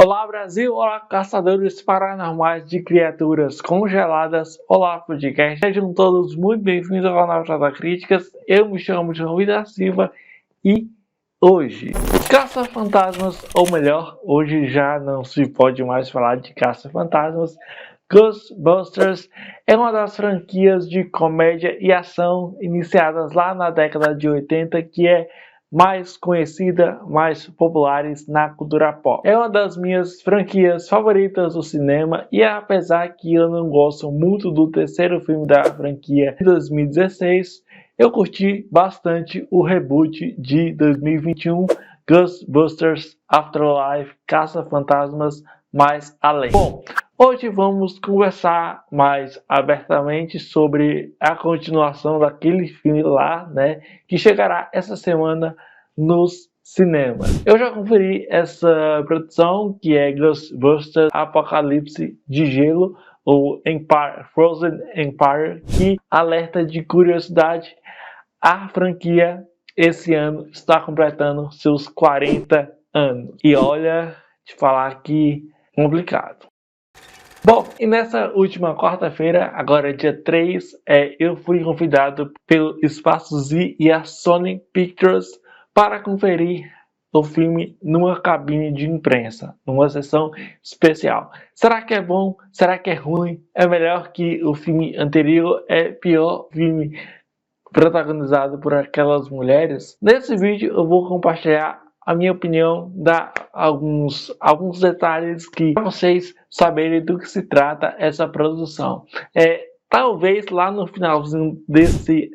Olá Brasil, olá caçadores paranormais de criaturas congeladas, olá podcast, sejam todos muito bem-vindos ao canal Jada Críticas. Eu me chamo João da Silva e hoje, caça-fantasmas, ou melhor, hoje já não se pode mais falar de caça-fantasmas. Ghostbusters é uma das franquias de comédia e ação iniciadas lá na década de 80 que é mais conhecida, mais populares na cultura pop. É uma das minhas franquias favoritas do cinema e apesar que eu não gosto muito do terceiro filme da franquia de 2016, eu curti bastante o reboot de 2021, Ghostbusters Afterlife, Caça-Fantasmas Mais Além. Bom, hoje vamos conversar mais abertamente sobre a continuação daquele filme lá, né, que chegará essa semana nos cinemas. Eu já conferi essa produção, que é Ghostbusters Apocalipse de Gelo, ou Empire, Frozen Empire, que alerta de curiosidade, a franquia esse ano está completando seus 40 anos. E olha, te falar que complicado. Bom, e nessa última quarta-feira, agora dia 3, eu fui convidado pelo Espaço Z e a Sony Pictures para conferir o filme numa cabine de imprensa, numa sessão especial. Será que é bom? Será que é ruim? É melhor que o filme anterior? É pior filme protagonizado por aquelas mulheres? Nesse vídeo eu vou compartilhar a minha opinião, dar alguns detalhes que para vocês saberem do que se trata essa produção. Talvez lá no finalzinho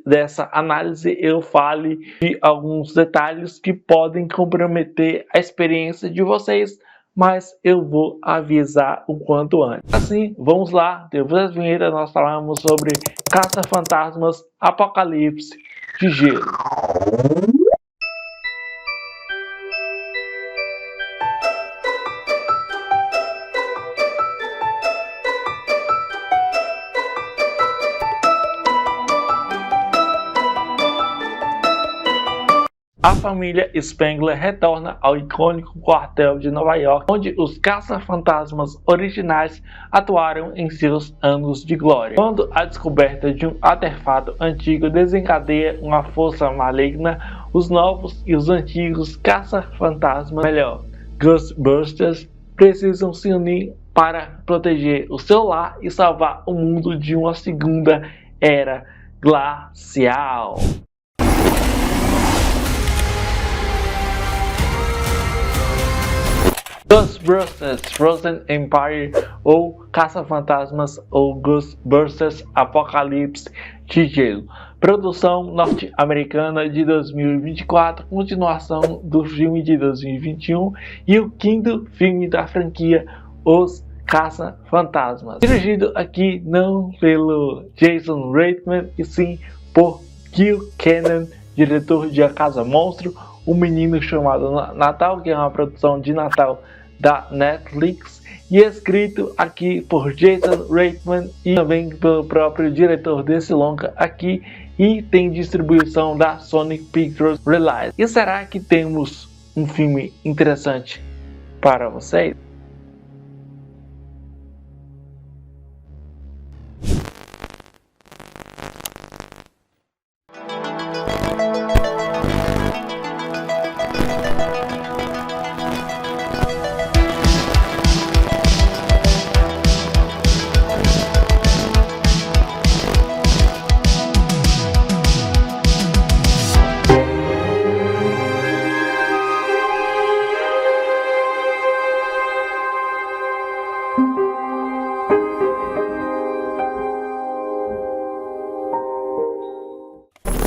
dessa análise eu fale de alguns detalhes que podem comprometer a experiência de vocês, mas eu vou avisar o quanto antes. Assim, vamos lá, depois da vinheta nós falamos sobre Caça-Fantasmas Apocalipse de Gelo. A família Spengler retorna ao icônico quartel de Nova York, onde os caça-fantasmas originais atuaram em seus anos de glória. Quando a descoberta de um artefato antigo desencadeia uma força maligna, os novos e os antigos caça-fantasmas, Ghostbusters, precisam se unir para proteger o seu lar e salvar o mundo de uma segunda era glacial. Ghostbusters Frozen Empire, ou Caça-Fantasmas, ou Ghostbusters Apocalipse de Gelo. Produção norte-americana de 2024, continuação do filme de 2021 e o quinto filme da franquia Os Caça-Fantasmas. Dirigido aqui não pelo Jason Reitman, e sim por Gil Kenan, diretor de A Casa Monstro, Um Menino Chamado Natal, que é uma produção de Natal da Netflix, e escrito aqui por Jason Reitman e também pelo próprio diretor desse longa aqui, e tem distribuição da Sony Pictures Release. E será que temos um filme interessante para vocês?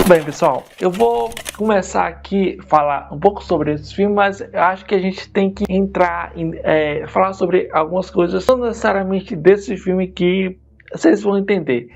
Bem, pessoal, eu vou começar aqui a falar um pouco sobre esse filme, mas eu acho que a gente tem que entrar em falar sobre algumas coisas, não necessariamente desse filme, que vocês vão entender.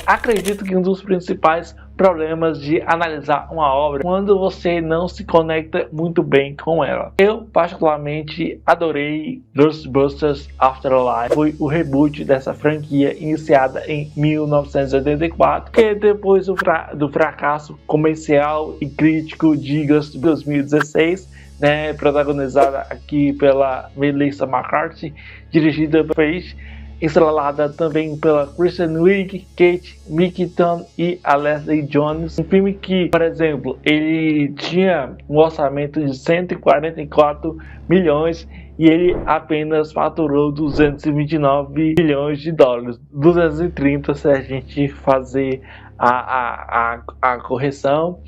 Acredito que um dos principais problemas de analisar uma obra quando você não se conecta muito bem com ela. Eu particularmente adorei Ghostbusters Afterlife, foi o reboot dessa franquia iniciada em 1984, que depois do fracasso comercial e crítico de 2016 né, protagonizada aqui pela Melissa McCarthy, dirigida por Paige, estrelada também pela Kristen Wiig, Kate Middleton e a Leslie Jones. Um filme que, por exemplo, ele tinha um orçamento de 144 milhões e ele apenas faturou 229 milhões de dólares, 230 se a gente fazer a correção.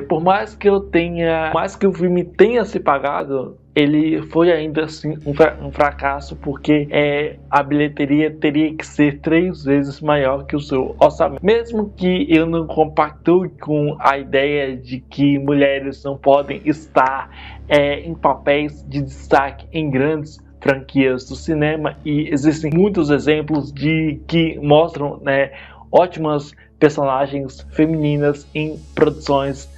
Por mais que o filme tenha se pagado, ele foi ainda assim um fracasso, porque a bilheteria teria que ser 3 vezes maior que o seu orçamento. Mesmo que eu não compactue com a ideia de que mulheres não podem estar em papéis de destaque em grandes franquias do cinema, e existem muitos exemplos que mostram, né, ótimas personagens femininas em produções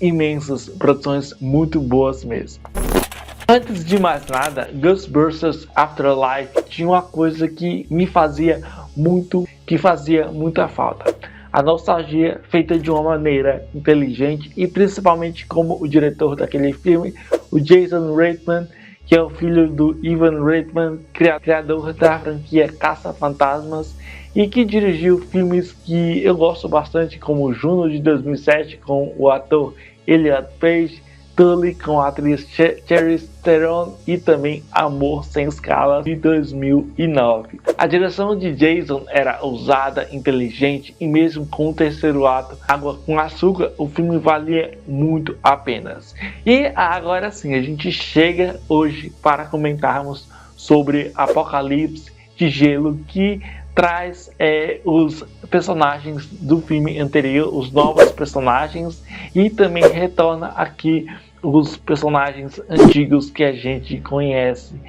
imensas, produções muito boas mesmo. Antes de mais nada, Ghostbusters Afterlife tinha uma coisa que fazia muita falta. A nostalgia feita de uma maneira inteligente, e principalmente como o diretor daquele filme, o Jason Reitman, que é o filho do Ivan Reitman, criador da franquia Caça-Fantasmas, e que dirigiu filmes que eu gosto bastante, como Juno de 2007 com o ator Elliot Page, Tully com a atriz Charlize Theron e também Amor Sem Escalas de 2009. A direção de Jason era ousada, inteligente, e mesmo com o terceiro ato, Água com Açúcar, o filme valia muito a pena. E agora sim, a gente chega hoje para comentarmos sobre Apocalipse de Gelo, que traz os personagens do filme anterior, os novos personagens, e também retorna aqui os personagens antigos que a gente conhece,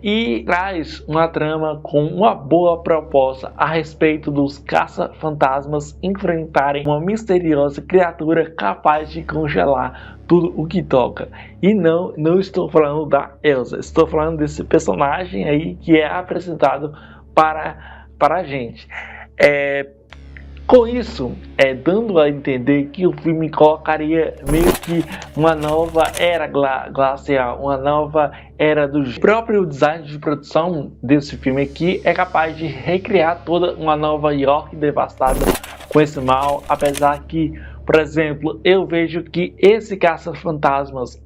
e traz uma trama com uma boa proposta a respeito dos caça-fantasmas enfrentarem uma misteriosa criatura capaz de congelar tudo o que toca. E não estou falando da Elsa, estou falando desse personagem aí que é apresentado para a gente. Com isso, dando a entender que o filme colocaria meio que uma nova era glacial, uma nova era do gelo. O próprio design de produção desse filme aqui é capaz de recriar toda uma Nova York devastada com esse mal, apesar que, por exemplo, eu vejo que esse Caça-Fantasmas,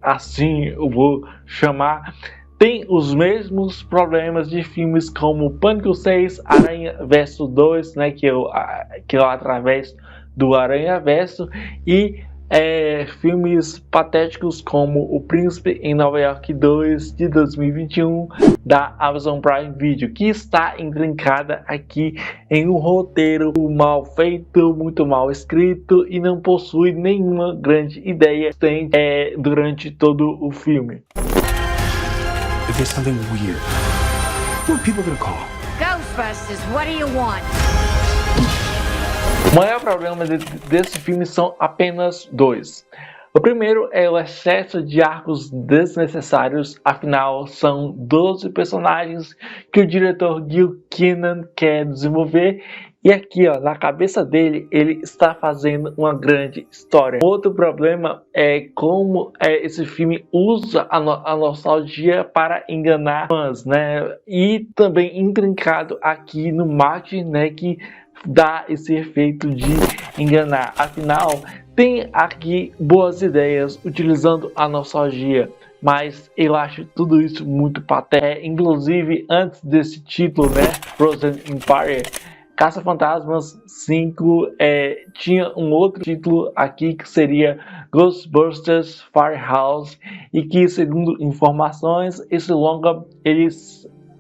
assim eu vou chamar, tem os mesmos problemas de filmes como Pânico 6, Aranha Verso 2, né, que eu através do Aranha Verso, e filmes patéticos como O Príncipe em Nova York 2 de 2021 da Amazon Prime Video, que está intrincada aqui em um roteiro mal feito, muito mal escrito, e não possui nenhuma grande ideia durante todo o filme. If there's something weird, who are people gonna call? Ghostbusters, what do you want? O maior problema desse filme são apenas dois. O primeiro é o excesso de arcos desnecessários, afinal são 12 personagens que o diretor Gil Kenan quer desenvolver, e aqui, ó, na cabeça dele, ele está fazendo uma grande história. Outro problema é como esse filme usa a nostalgia para enganar fãs, né? E também intrincado aqui no marketing, né, que dá esse efeito de enganar. Afinal, tem aqui boas ideias utilizando a nostalgia, mas eu acho tudo isso muito patético. Inclusive, antes desse título, né, Frozen Empire, Caça-Fantasmas 5 tinha um outro título aqui que seria Ghostbusters Firehouse, e que, segundo informações, esse longa,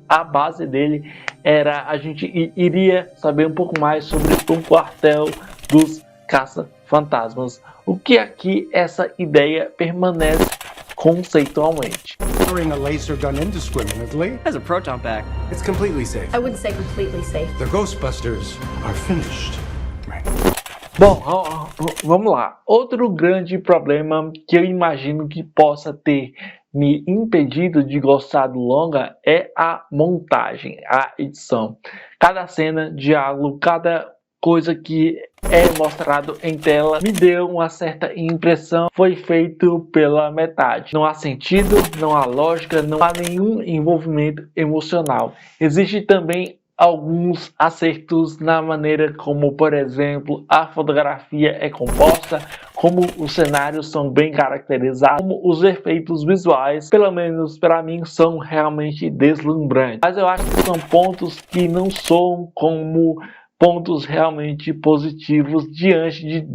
a base dele era a gente iria saber um pouco mais sobre o quartel dos caça-fantasmas, o que aqui essa ideia permanece conceitualmente. Firing a laser gun indiscriminately Has a proton pack. it's completely safe. I wouldn't say completely safe. The Ghostbusters are finished. Right. Bom, vamos lá. Outro grande problema que eu imagino que possa ter me impedido de gostar do longa é a montagem, a edição. Cada cena, diálogo, cada coisa que é mostrado em tela me deu uma certa impressão, foi feito pela metade. Não há sentido, não há lógica, não há nenhum envolvimento emocional. Existe também alguns acertos na maneira como, por exemplo, a fotografia é composta, como os cenários são bem caracterizados, como os efeitos visuais, pelo menos para mim, são realmente deslumbrantes. Mas eu acho que são pontos que não soam como pontos realmente positivos diante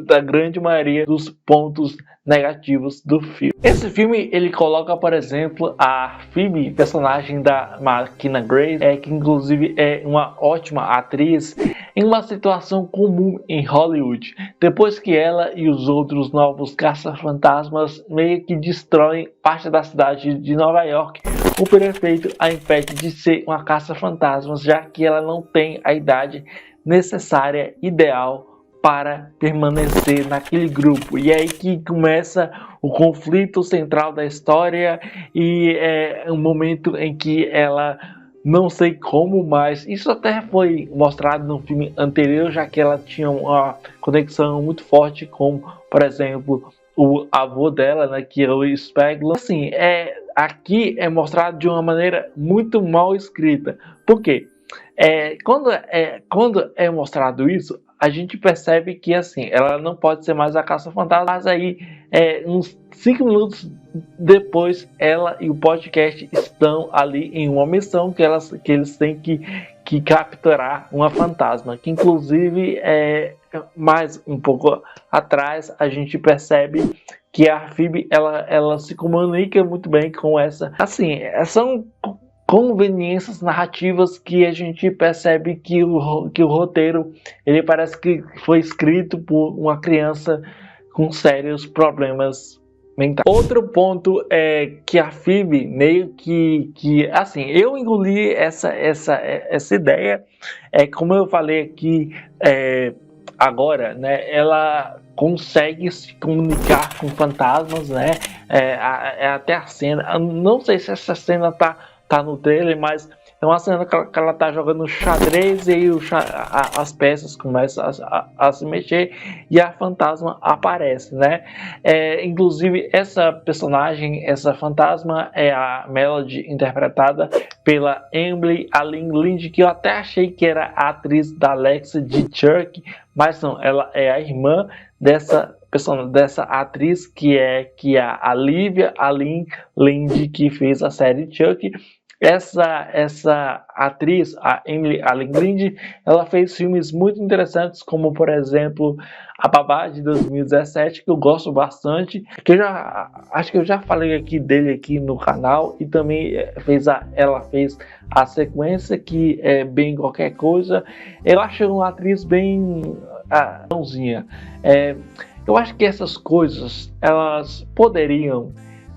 da grande maioria dos pontos negativos do filme. Esse filme ele coloca, por exemplo, a Phoebe, personagem da Maquina Grace, que inclusive é uma ótima atriz, em uma situação comum em Hollywood, depois que ela e os outros novos caça-fantasmas meio que destroem parte da cidade de Nova York. O prefeito a impede de ser uma caça-fantasmas, já que ela não tem a idade necessária, ideal, para permanecer naquele grupo. E é aí que começa o conflito central da história e é um momento em que ela, não sei como, mas isso até foi mostrado no filme anterior, já que ela tinha uma conexão muito forte com, por exemplo, o avô dela, né, que é o Spengler. Assim, aqui é mostrado de uma maneira muito mal escrita. Por quê? Quando é mostrado isso, a gente percebe que assim, ela não pode ser mais a caça-fantasma, mas aí uns 5 minutos depois, ela e o podcast estão ali em uma missão que eles têm que capturar uma fantasma, que inclusive mais um pouco atrás a gente percebe que a Phoebe ela se comunica muito bem com essa, assim, são conveniências narrativas que a gente percebe que o roteiro ele parece que foi escrito por uma criança com sérios problemas mentais. Outro ponto é que a Phoebe meio que assim, eu engoli essa ideia, como eu falei aqui agora, né, ela consegue se comunicar com fantasmas, né, até a cena, não sei se essa cena tá no trailer, mas é uma cena que ela tá jogando xadrez e aí as peças começam a se mexer e a fantasma aparece, né? Inclusive essa personagem, essa fantasma é a Melody, interpretada pela Emily Alyn Lind, que eu até achei que era a atriz da Alexa de Chuck, mas não, ela é a irmã dessa atriz que é a Olivia Alyn Lind, que fez a série Chuck. Essa atriz, a Emily Alyn Lind, ela fez filmes muito interessantes, como por exemplo A Babá de 2017, que eu gosto bastante, que acho que eu já falei aqui dele aqui no canal, e também ela fez a sequência, que é Bem Qualquer Coisa. Eu acho uma atriz bem bonzinha. Eu acho que essas coisas elas poderiam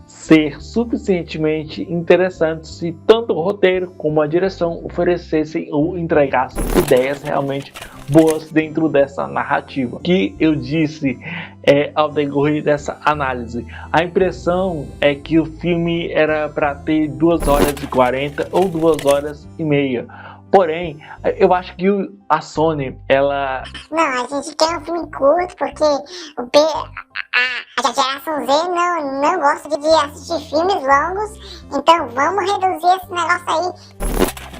ser suficientemente interessantes se tanto o roteiro como a direção oferecessem ou entregassem ideias realmente boas dentro dessa narrativa. O que eu disse ao decorrer dessa análise, a impressão é que o filme era para ter 2 horas e 40 ou 2 horas e meia. Porém, eu acho que a Sony, ela... Não, a gente quer um filme curto, porque a geração Z não gosta de assistir filmes longos, então vamos reduzir esse negócio aí.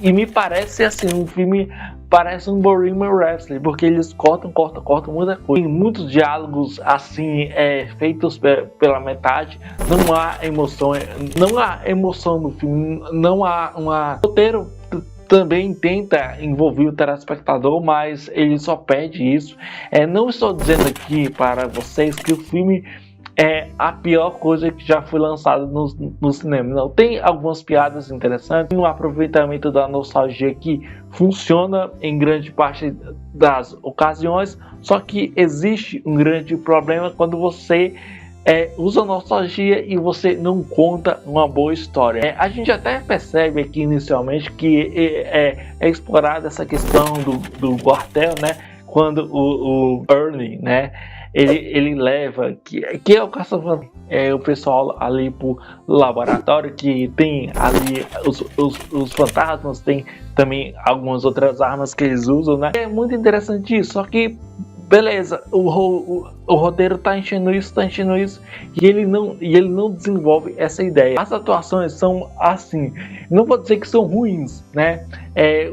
E me parece assim, um filme parece um Bohemian Rhapsody, porque eles cortam muita coisa. Tem muitos diálogos assim, feitos pela metade, não há emoção no filme, não há o roteiro também tenta envolver o telespectador, mas ele só perde isso. Não estou dizendo aqui para vocês que o filme é a pior coisa que já foi lançada no cinema. Não, tem algumas piadas interessantes, um aproveitamento da nostalgia que funciona em grande parte das ocasiões, só que existe um grande problema quando você usa nostalgia e você não conta uma boa história. A gente até percebe aqui inicialmente que é explorada essa questão do quartel, né? Quando o Ernie, né? Ele leva, que é o caça-fantasma, o pessoal ali pro laboratório, que tem ali os fantasmas, tem também algumas outras armas que eles usam, né? É muito interessante isso, só que beleza, o roteiro tá enchendo isso, e ele não desenvolve essa ideia. As atuações são assim, não vou dizer que são ruins, né?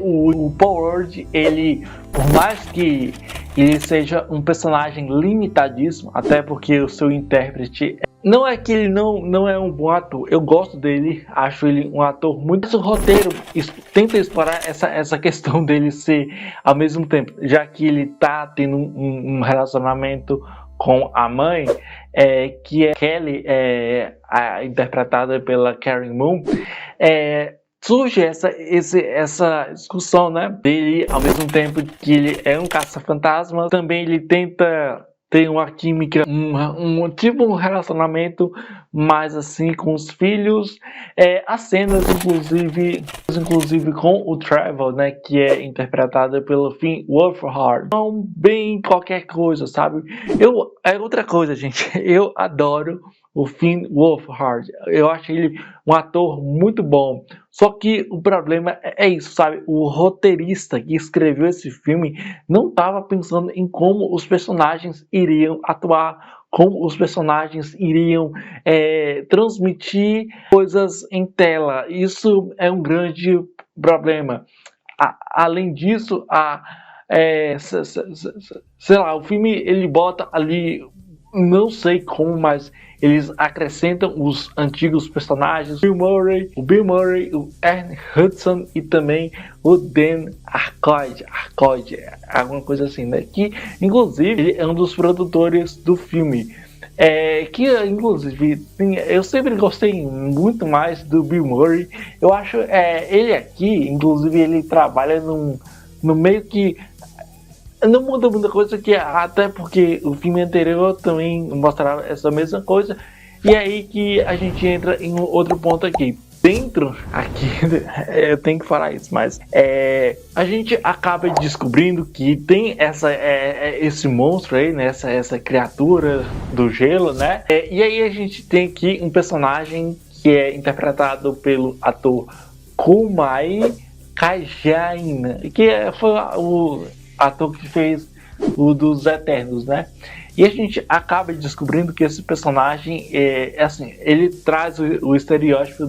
O Paul Rudd, ele, por mais que ele seja um personagem limitadíssimo, até porque o seu intérprete não é que ele não é um bom ator, eu gosto dele, acho ele um ator muito... Mas o roteiro tenta explorar essa questão dele ser ao mesmo tempo, já que ele tá tendo um relacionamento com a mãe, que é Kelly, interpretada pela Karen Moon, surge essa discussão, né, dele, ao mesmo tempo que ele é um caça-fantasma, também ele tenta ter uma química, um relacionamento mais assim com os filhos. As cenas, inclusive com o Trevor, né, que é interpretada pelo Finn Wolfhard, não bem qualquer coisa, sabe? Outra coisa, gente, eu adoro o Finn Wolfhard, eu acho ele um ator muito bom, só que o problema é isso, sabe? O roteirista que escreveu esse filme não estava pensando em como os personagens iriam atuar, como os personagens iriam transmitir coisas em tela. Isso é um grande problema. Além disso, sei lá, o filme ele bota ali, não sei como, mas eles acrescentam os antigos personagens, o Bill Murray, o Ernie Hudson e também o Dan Aykroyd, alguma coisa assim, né? Que inclusive ele é um dos produtores do filme. Que inclusive eu sempre gostei muito mais do Bill Murray. Eu acho ele aqui, inclusive ele trabalha no meio que não muda muita coisa, que até porque o filme anterior também mostrava essa mesma coisa. E aí que a gente entra em um outro ponto aqui. Dentro aqui, eu tenho que falar isso, mas a gente acaba descobrindo que tem esse monstro aí, né, essa criatura do gelo, né? E aí a gente tem aqui um personagem que é interpretado pelo ator Kumail Nanjiani, que foi o ator que fez o dos Eternos, né? E a gente acaba descobrindo que esse personagem assim, ele traz o estereótipo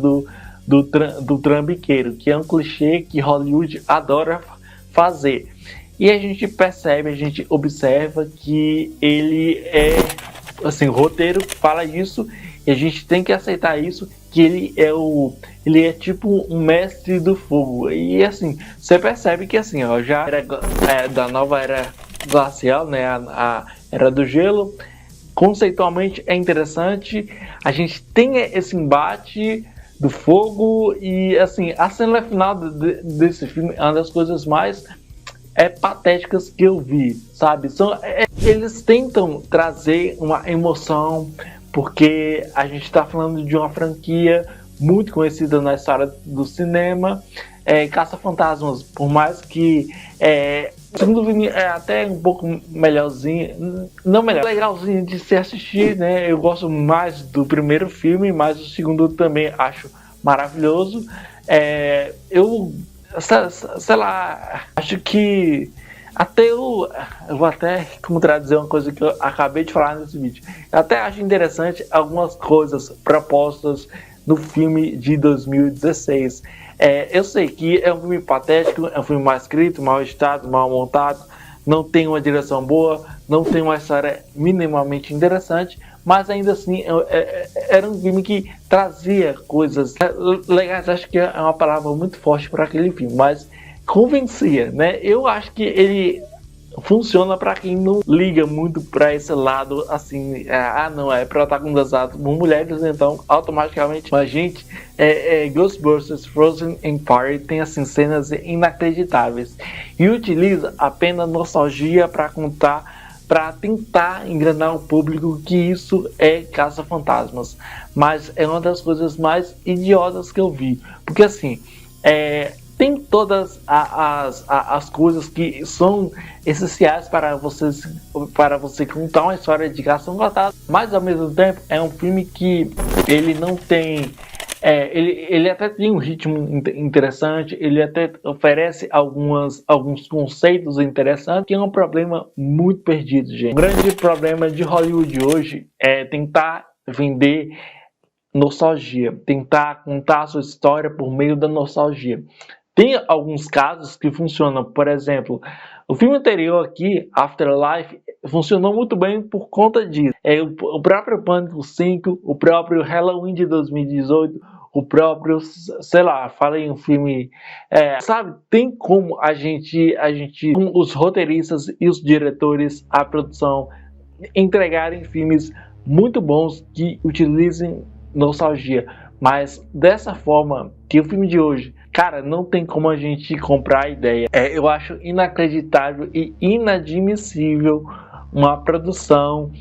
do trambiqueiro, que é um clichê que Hollywood adora fazer. E a gente percebe, a gente observa que ele assim, o roteiro fala isso e a gente tem que aceitar isso, que ele é tipo um mestre do fogo. E assim, você percebe que assim, ó, já era da nova era glacial, né, a era do gelo, conceitualmente é interessante. A gente tem esse embate do fogo e assim, a cena final desse filme é uma das coisas mais patéticas que eu vi, sabe? Eles tentam trazer uma emoção, porque a gente está falando de uma franquia muito conhecida na história do cinema. Caça-Fantasmas, por mais que o segundo filme é até um pouco melhorzinho, não melhor, legalzinho de se assistir, né? Eu gosto mais do primeiro filme, mas o segundo também acho maravilhoso. Eu sei lá, acho que até eu vou até contradizer uma coisa que eu acabei de falar nesse vídeo. Eu até acho interessante algumas coisas propostas no filme de 2016. Eu sei que é um filme patético, é um filme mal escrito, mal editado, mal montado, não tem uma direção boa, não tem uma história minimamente interessante, mas ainda assim era um filme que trazia coisas legais. Acho que é uma palavra muito forte para aquele filme, mas convencia, né? Eu acho que ele funciona para quem não liga muito para esse lado, assim, não é protagonizado por mulheres, então automaticamente a gente Ghostbusters Frozen Empire tem assim cenas inacreditáveis e utiliza apenas nostalgia para tentar enganar o público que isso é caça-fantasmas, mas é uma das coisas mais idiotas que eu vi, porque assim, tem todas as coisas que são essenciais para você contar uma história de gato enlatado, mas ao mesmo tempo é um filme que ele não tem... ele até tem um ritmo interessante, ele até oferece alguns conceitos interessantes, que é um problema muito perdido, gente. O grande problema de Hollywood hoje é tentar vender nostalgia, tentar contar a sua história por meio da nostalgia. Tem alguns casos que funcionam, por exemplo, o filme anterior aqui, Afterlife, funcionou muito bem por conta disso. O próprio Pânico 5, o próprio Halloween de 2018, o próprio, sei lá, falei um filme, sabe, tem como a gente, os roteiristas e os diretores, a produção, entregarem filmes muito bons que utilizem nostalgia, mas dessa forma que o filme de hoje, cara, não tem como a gente comprar a ideia. Eu acho inacreditável e inadmissível uma produção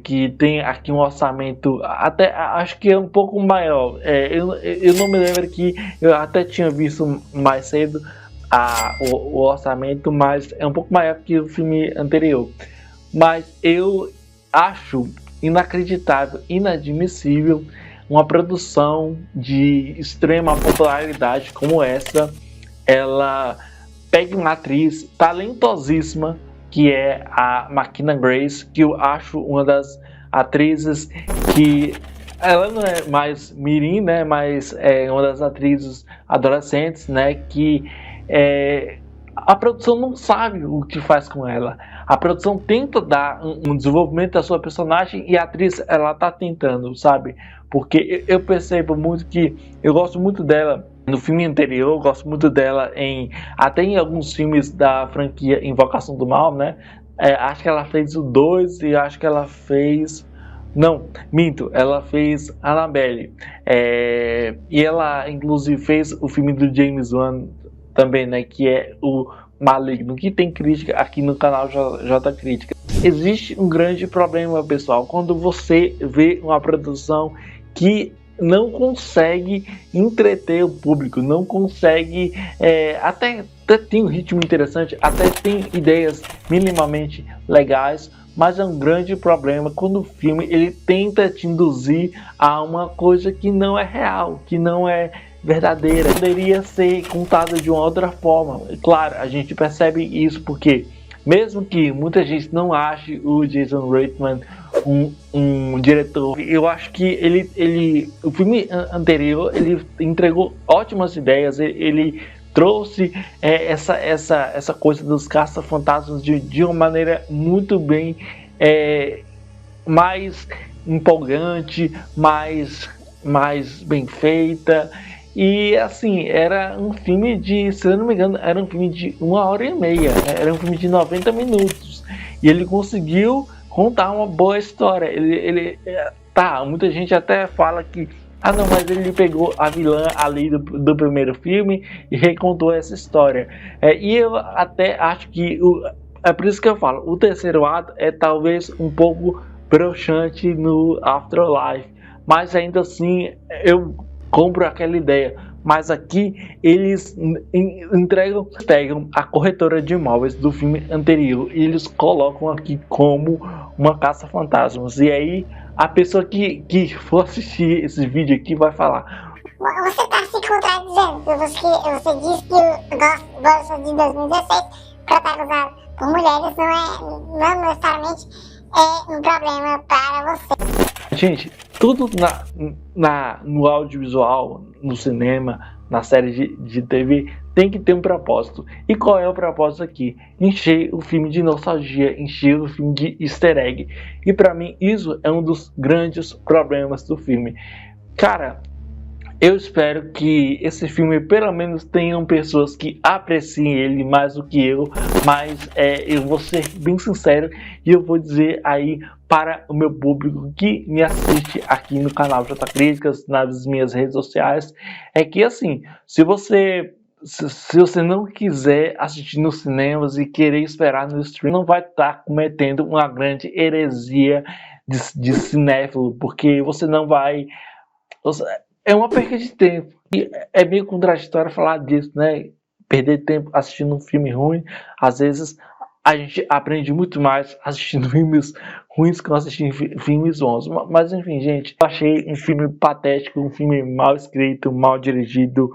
que tem aqui um orçamento, até acho que é um pouco maior. Eu não me lembro que eu até tinha visto mais cedo o orçamento, mas é um pouco maior que o filme anterior. Mas eu acho inacreditável, inadmissível uma produção de extrema popularidade como essa. Ela pega uma atriz talentosíssima, que é a McKenna Grace, que eu acho uma das atrizes que... ela não é mais mirim, né, mas é uma das atrizes adolescentes, né, que a produção não sabe o que faz com ela. A produção tenta dar um desenvolvimento da sua personagem e a atriz, ela tá tentando, sabe? Porque eu percebo muito que eu gosto muito dela no filme anterior, gosto muito dela até em alguns filmes da franquia Invocação do Mal, né? Acho que ela fez o 2 e acho que ela fez... Não, minto, ela fez Annabelle. E ela, inclusive, fez o filme do James Wan também, né? Que é o Maligno, que tem crítica aqui no canal J Crítica. Existe um grande problema, pessoal, quando você vê uma produção que não consegue entreter o público, não consegue, até tem um ritmo interessante, até tem ideias minimamente legais, mas é um grande problema quando o filme ele tenta te induzir a uma coisa que não é real, que não é verdadeira, poderia ser contada de uma outra forma. Claro, a gente percebe isso porque, mesmo que muita gente não ache o Jason Reitman um diretor, eu acho que o filme anterior ele entregou ótimas ideias, ele trouxe essa coisa dos caça-fantasmas de uma maneira muito bem, mais empolgante, mais bem feita. E assim, era um filme se eu não me engano, era um filme de 1h30, era um filme de 90 minutos. E ele conseguiu contar uma boa história. Muita gente até fala que, não, mas ele pegou a vilã ali do primeiro filme e recontou essa história. E eu até acho que, é por isso que eu falo, o terceiro ato é talvez um pouco broxante no Afterlife. Mas ainda assim, eu compro aquela ideia, mas aqui eles pegam a corretora de imóveis do filme anterior e eles colocam aqui como uma caça-fantasmas. E aí a pessoa que for assistir esse vídeo aqui vai falar: você está se contradizendo, você disse que o Gosta de 2016 protagonizado por mulheres não necessariamente é um problema para você. Gente, tudo no audiovisual, no cinema, na série de TV, tem que ter um propósito. E qual é o propósito aqui? Encher o filme de nostalgia, encher o filme de easter egg. E pra mim, isso é um dos grandes problemas do filme. Cara, eu espero que esse filme pelo menos tenham pessoas que apreciem ele mais do que eu, mas eu vou ser bem sincero e eu vou dizer aí para o meu público que me assiste aqui no canal J Críticas, nas minhas redes sociais, é que assim, se você não quiser assistir nos cinemas e querer esperar no stream, não vai estar cometendo uma grande heresia de cinéfilo, porque você não vai... é uma perda de tempo. E é meio contraditório falar disso, né? Perder tempo assistindo um filme ruim. Às vezes a gente aprende muito mais assistindo filmes ruins que assistindo filmes bons. Mas enfim, gente, eu achei um filme patético, um filme mal escrito, mal dirigido,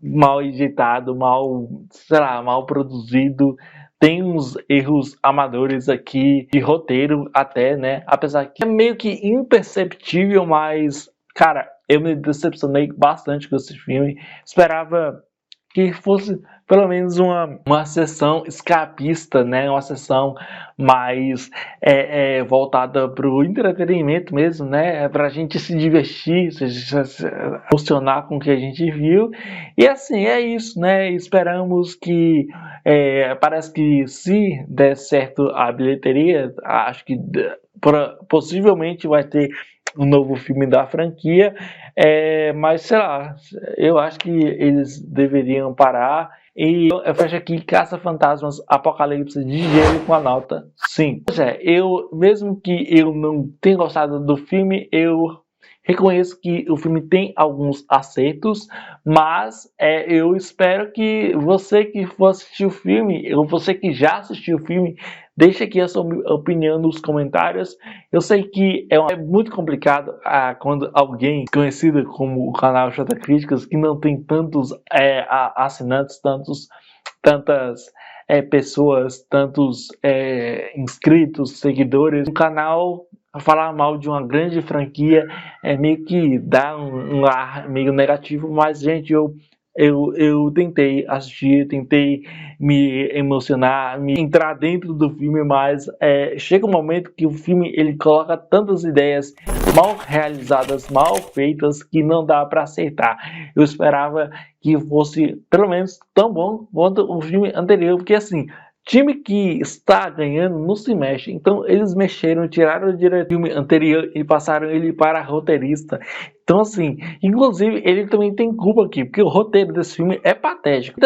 mal editado, mal produzido. Tem uns erros amadores aqui de roteiro até, né? Apesar que é meio que imperceptível, mas, cara, eu me decepcionei bastante com esse filme. Esperava que fosse pelo menos uma sessão escapista, né? Uma sessão mais voltada para o entretenimento mesmo, né? Para a gente se divertir, se emocionar com o que a gente viu. E assim, é isso, né? Esperamos que parece que se der certo a bilheteria, acho que possivelmente vai ter um novo filme da franquia, mas sei lá, eu acho que eles deveriam parar. E eu fecho aqui Caça-Fantasmas Apocalipse de Gelo com a nota 5. Pois é, mesmo que eu não tenha gostado do filme, eu reconheço que o filme tem alguns acertos, mas eu espero que você que for assistir o filme, ou você que já assistiu o filme, deixe aqui a sua opinião nos comentários. Eu sei que é muito complicado quando alguém conhecido como o canal J Críticas, que não tem tantos assinantes, tantas pessoas, tantos inscritos, seguidores, um canal falar mal de uma grande franquia meio que dá um ar meio negativo, mas gente, eu tentei assistir, tentei me emocionar, me entrar dentro do filme, mas chega um momento que o filme ele coloca tantas ideias mal realizadas, mal feitas, que não dá para aceitar. Eu esperava que fosse pelo menos tão bom quanto o filme anterior, porque assim, time que está ganhando não se mexe. Então eles mexeram, tiraram o diretor do filme anterior e passaram ele para roteirista. Então assim, inclusive ele também tem culpa aqui, porque o roteiro desse filme é patético.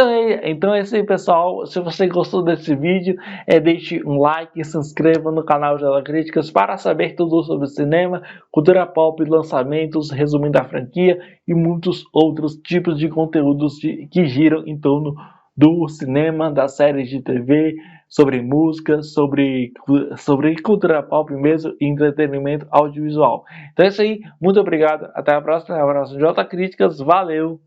Então é isso aí, pessoal. Se você gostou desse vídeo, deixe um like e se inscreva no canal J Críticas para saber tudo sobre cinema, cultura pop, lançamentos, resumindo a franquia e muitos outros tipos de conteúdos que giram em torno do cinema, das séries de TV, sobre música, sobre cultura pop mesmo e entretenimento audiovisual. Então é isso aí, muito obrigado, até a próxima, J Críticas, valeu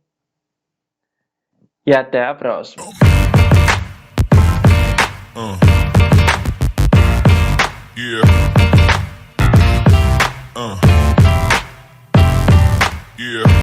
e até a próxima.